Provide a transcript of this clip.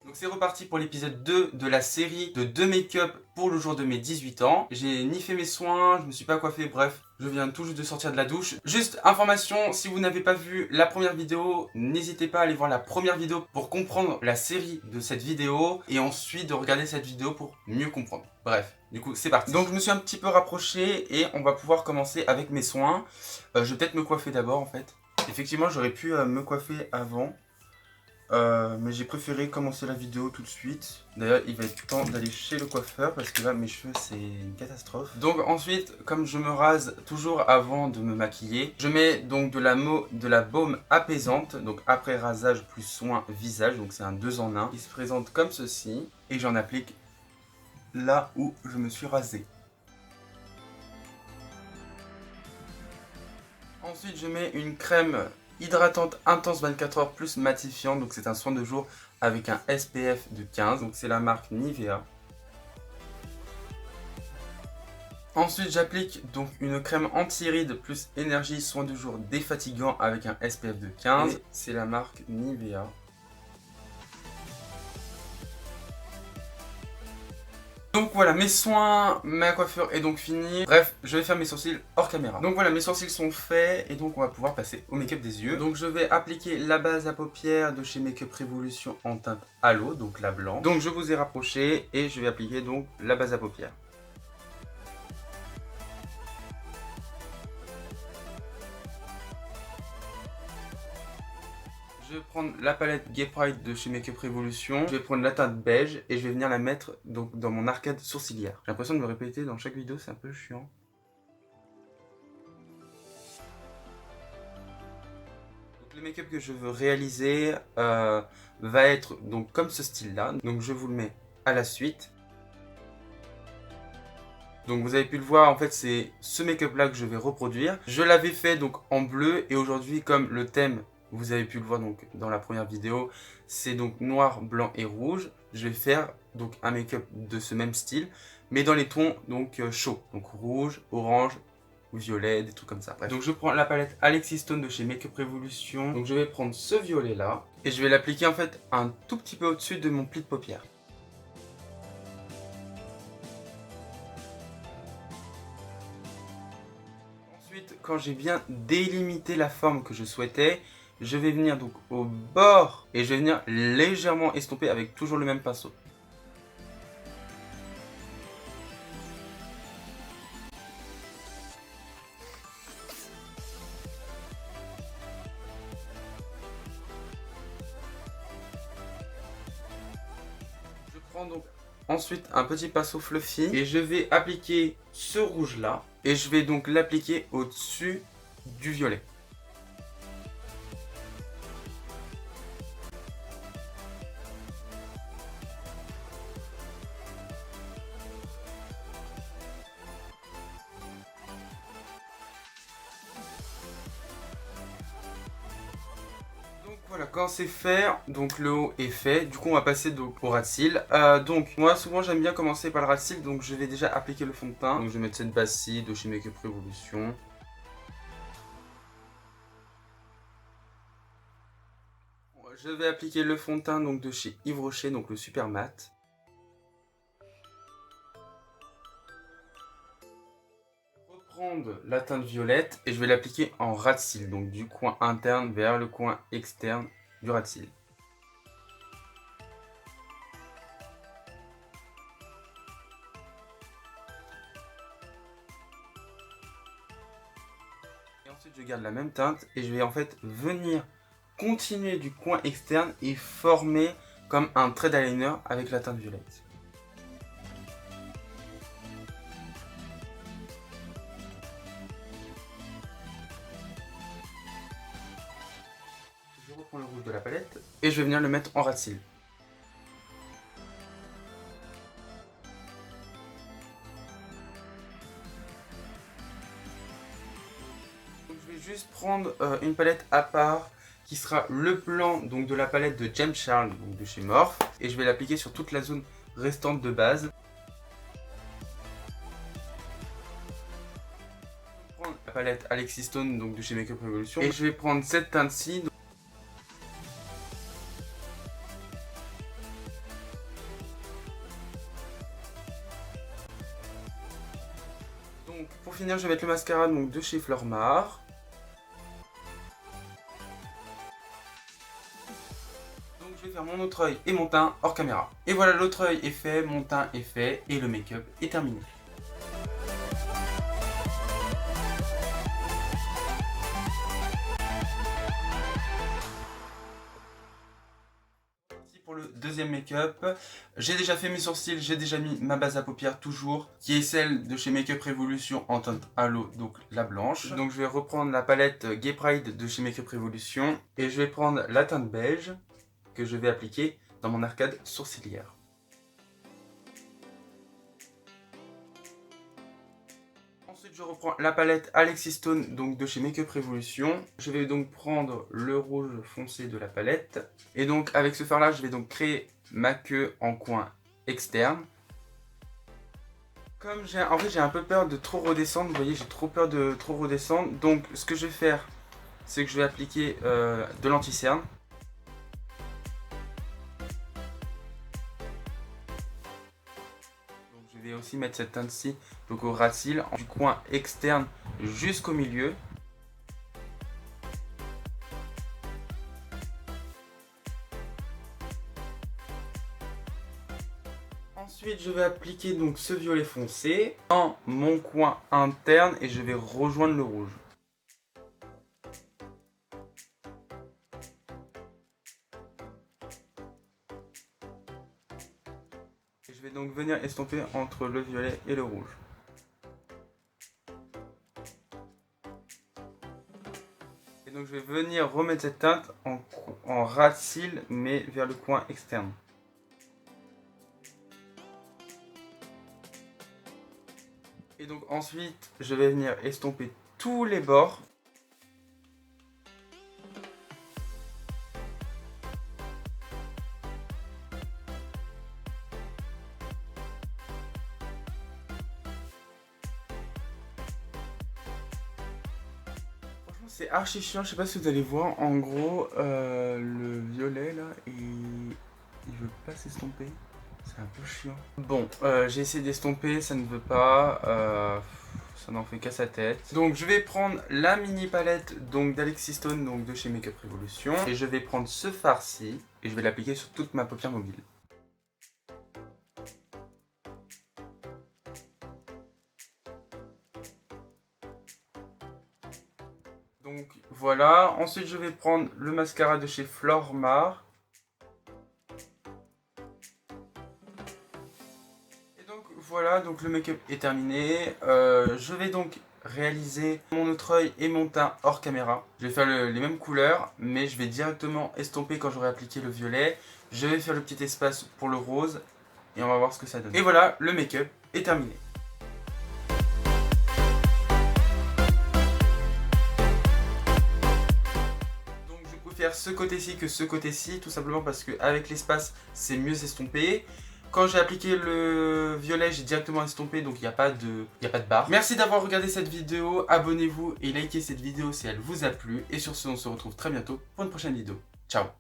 Donc c'est reparti pour l'épisode 2 de la série de 2 make-up pour le jour de mes 18 ans. J'ai ni fait mes soins, je me suis pas coiffé, bref, je viens tout juste de sortir de la douche. Juste information, si vous n'avez pas vu la première vidéo, n'hésitez pas à aller voir la première vidéo pour comprendre la série de cette vidéo et ensuite de regarder cette vidéo pour mieux comprendre. Bref, du coup c'est parti. Donc je me suis un petit peu rapproché et on va pouvoir commencer avec mes soins. Je vais peut-être me coiffer d'abord en fait. Effectivement j'aurais pu me coiffer avant. Mais j'ai préféré commencer la vidéo tout de suite. D'ailleurs, il va être temps d'aller chez le coiffeur parce que là, mes cheveux, c'est une catastrophe. Donc ensuite, comme je me rase toujours avant de me maquiller, je mets donc de la baume apaisante, donc après rasage plus soin visage, donc c'est un 2 en 1, qui se présente comme ceci. Et j'en applique là où je me suis rasé. Ensuite, je mets une crème hydratante intense 24 heures plus matifiante, donc c'est un soin de jour avec un SPF de 15, donc c'est la marque Nivea. Ensuite j'applique donc une crème anti-rides plus énergie soin de jour défatigant avec un SPF de 15, c'est la marque Nivea. Donc voilà, mes soins, ma coiffure est donc finie. Bref, je vais faire mes sourcils hors caméra. Donc voilà, mes sourcils sont faits et donc on va pouvoir passer au make-up des yeux. Donc je vais appliquer la base à paupières de chez Make Up Revolution en teinte Halo, donc la blanche. Donc je vous ai rapproché et je vais appliquer donc la base à paupières. Je vais prendre la palette Gay Pride de chez Make Up Revolution. Je vais prendre la teinte beige et je vais venir la mettre donc dans mon arcade sourcilière. J'ai l'impression de me répéter dans chaque vidéo, c'est un peu chiant. Donc le make-up que je veux réaliser va être donc comme ce style-là. Donc je vous le mets à la suite. Donc vous avez pu le voir, en fait c'est ce make-up là que je vais reproduire. Je l'avais fait donc en bleu et aujourd'hui comme le thème, vous avez pu le voir donc dans la première vidéo, c'est donc noir, blanc et rouge. Je vais faire donc un make-up de ce même style, mais dans les tons donc chauds, donc rouge, orange, violet, des trucs comme ça. Bref. Donc je prends la palette Alexis Stone de chez Make Up Revolution. Donc je vais prendre ce violet là et je vais l'appliquer en fait un tout petit peu au-dessus de mon pli de paupière. Quand j'ai bien délimité la forme que je souhaitais, je vais venir donc au bord et je vais venir légèrement estomper avec toujours le même pinceau. Je prends donc ensuite un petit pinceau fluffy et je vais appliquer ce rouge là et je vais donc l'appliquer au-dessus du violet. Voilà, quand c'est fait, donc le haut est fait, du coup on va passer donc au ras de cils. Donc moi souvent j'aime bien commencer par le ras de cils, donc je vais déjà appliquer le fond de teint. Donc je vais mettre cette base-ci de chez Make Up Revolution. Je vais appliquer le fond de teint donc de chez Yves Rocher, donc le Super Matte. Reprendre la teinte violette et je vais l'appliquer en ras de cils, donc du coin interne vers le coin externe du ras de cils. Et ensuite je garde la même teinte et je vais en fait venir continuer du coin externe et former comme un trait d'eyeliner avec la teinte violette. Je reprends le rouge de la palette et je vais venir le mettre en ras de cils. Donc, je vais juste prendre une palette à part qui sera le blanc donc de la palette de James Charles donc de chez Morphe et je vais l'appliquer sur toute la zone restante de base. Je vais prendre la palette Alexis Stone donc de chez Make Up Revolution et je vais prendre cette teinte-ci. Donc pour finir, je vais mettre le mascara donc, de chez Flormar. Donc je vais faire mon autre œil et mon teint hors caméra. Et voilà, l'autre œil est fait, mon teint est fait et le make-up est terminé. Pour le deuxième make-up, j'ai déjà fait mes sourcils, j'ai déjà mis ma base à paupières toujours, qui est celle de chez Make Up Revolution en teinte halo, donc la blanche. Donc je vais reprendre la palette Gay Pride de chez Make Up Revolution et je vais prendre la teinte beige que je vais appliquer dans mon arcade sourcilière. Ensuite, je reprends la palette Alexis Stone donc de chez Make Up Revolution. Je vais donc prendre le rouge foncé de la palette. Et donc, avec ce fard là, je vais donc créer ma queue en coin externe. Comme j'ai un peu peur de trop redescendre, vous voyez, j'ai trop peur de trop redescendre. Donc, ce que je vais faire, c'est que je vais appliquer de l'anti-cerne. Je vais aussi mettre cette teinte-ci donc au ras de cils, du coin externe jusqu'au milieu. Ensuite, je vais appliquer donc ce violet foncé dans mon coin interne et je vais rejoindre le rouge. Et je vais donc venir estomper entre le violet et le rouge. Et donc je vais venir remettre cette teinte en ras de cils mais vers le coin externe. Et donc ensuite, je vais venir estomper tous les bords. Franchement, c'est archi chiant, je sais pas si vous allez voir. En gros, le violet là, il veut pas s'estomper. C'est un peu chiant. Bon, j'ai essayé d'estomper, ça ne veut pas. Ça n'en fait qu'à sa tête. Donc je vais prendre la mini palette donc d'Alexis Stone donc de chez Make Up Revolution. Et je vais prendre ce fard-ci et je vais l'appliquer sur toute ma paupière mobile. Donc voilà, ensuite je vais prendre le mascara de chez Flormar. Voilà, donc le make-up est terminé. Je vais donc réaliser mon autre œil et mon teint hors caméra. Je vais faire les mêmes couleurs, mais je vais directement estomper quand j'aurai appliqué le violet. Je vais faire le petit espace pour le rose et on va voir ce que ça donne. Et voilà, le make-up est terminé. Donc je préfère ce côté-ci que ce côté-ci, tout simplement parce qu'avec l'espace, c'est mieux estompé. Quand j'ai appliqué le violet, j'ai directement estompé, donc il n'y a pas de barre. Merci d'avoir regardé cette vidéo, abonnez-vous et likez cette vidéo si elle vous a plu. Et sur ce, on se retrouve très bientôt pour une prochaine vidéo. Ciao!